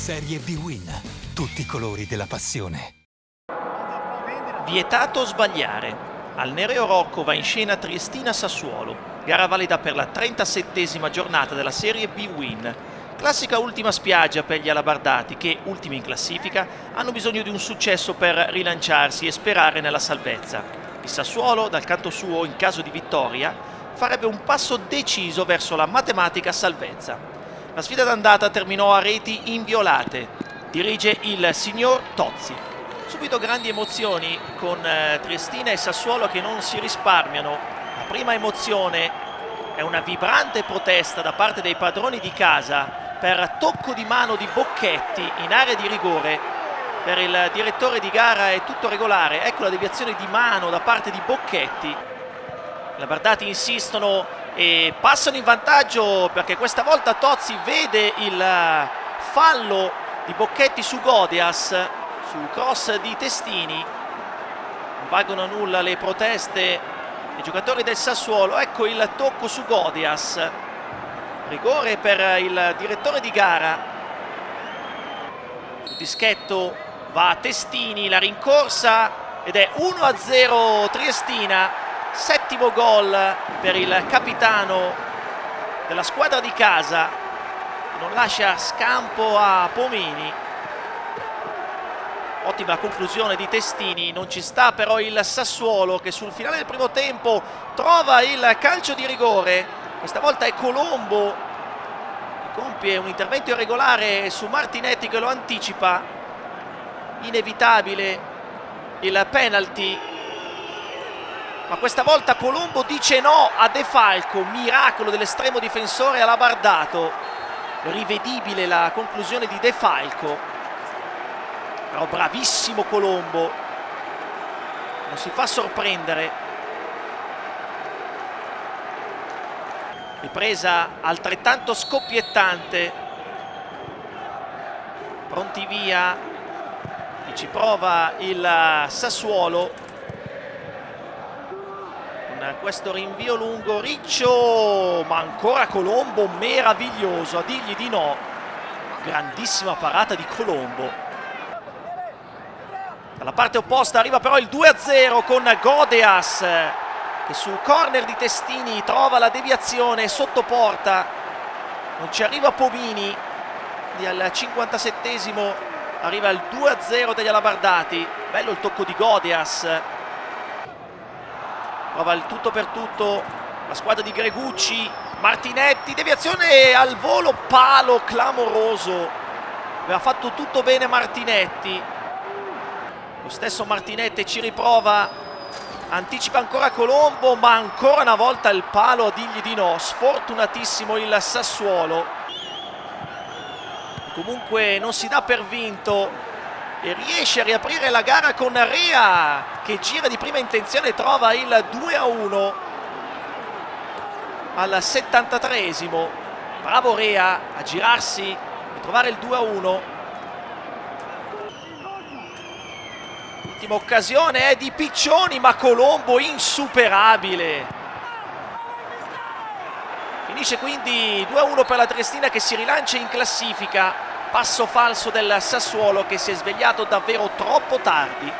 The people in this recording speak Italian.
Serie B-Win. Tutti i colori della passione. Vietato sbagliare. Al Nereo Rocco va in scena Triestina-Sassuolo, gara valida per la 37esima giornata della Serie B-Win. Classica ultima spiaggia per gli alabardati che, ultimi in classifica, hanno bisogno di un successo per rilanciarsi e sperare nella salvezza. Il Sassuolo, dal canto suo, in caso di vittoria, farebbe un passo deciso verso la matematica salvezza. La sfida d'andata terminò a reti inviolate. Dirige il signor Tozzi. Subito grandi emozioni con Triestina e Sassuolo che non si risparmiano. La prima emozione è una vibrante protesta da parte dei padroni di casa per tocco di mano di Bocchetti in area di rigore. Per il direttore di gara è tutto regolare. Ecco la deviazione di mano da parte di Bocchetti. I labardati insistono e passano in vantaggio perché questa volta Tozzi vede il fallo di Bocchetti su Godias, sul cross di Testini. Non valgono a nulla le proteste dei giocatori del Sassuolo. Ecco il tocco su Godias, rigore per il direttore di gara. Il dischetto va a Testini, la rincorsa ed è 1-0 Triestina, settimo gol per il capitano della squadra di casa, non lascia scampo a Pomini. Ottima conclusione di Testini, non ci sta però il Sassuolo che sul finale del primo tempo trova il calcio di rigore. Questa volta è Colombo che compie un intervento irregolare su Martinetti che lo anticipa. Inevitabile il penalty, ma questa volta Colombo dice no a De Falco, miracolo dell'estremo difensore alabardato. Rivedibile la conclusione di De Falco, però bravissimo Colombo, non si fa sorprendere. Ripresa altrettanto scoppiettante, pronti via, e ci prova il Sassuolo con questo rinvio lungo. Riccio, ma ancora Colombo, meraviglioso a dirgli di no. Grandissima parata di Colombo. Dalla parte opposta arriva però il 2-0 con Godias che su corner di Testini trova la deviazione sotto porta. Non ci arriva Pomini. E al 57esimo arriva il 2-0 degli alabardati. Bello il tocco di Godias. Prova il tutto per tutto la squadra di Gregucci. Martinetti, deviazione al volo, palo clamoroso. Aveva fatto tutto bene Martinetti. Lo stesso Martinetti ci riprova, anticipa ancora Colombo, ma ancora una volta il palo a dirgli di no. Sfortunatissimo il Sassuolo. Comunque non si dà per vinto e riesce a riaprire la gara con Rea che gira di prima intenzione e trova il 2-1 al 73esimo. Bravo Rea a girarsi e trovare il 2-1. Ultima occasione è di Piccioni, ma Colombo insuperabile. Finisce quindi 2-1 per la Triestina che si rilancia in classifica. Passo falso del Sassuolo che si è svegliato davvero troppo tardi.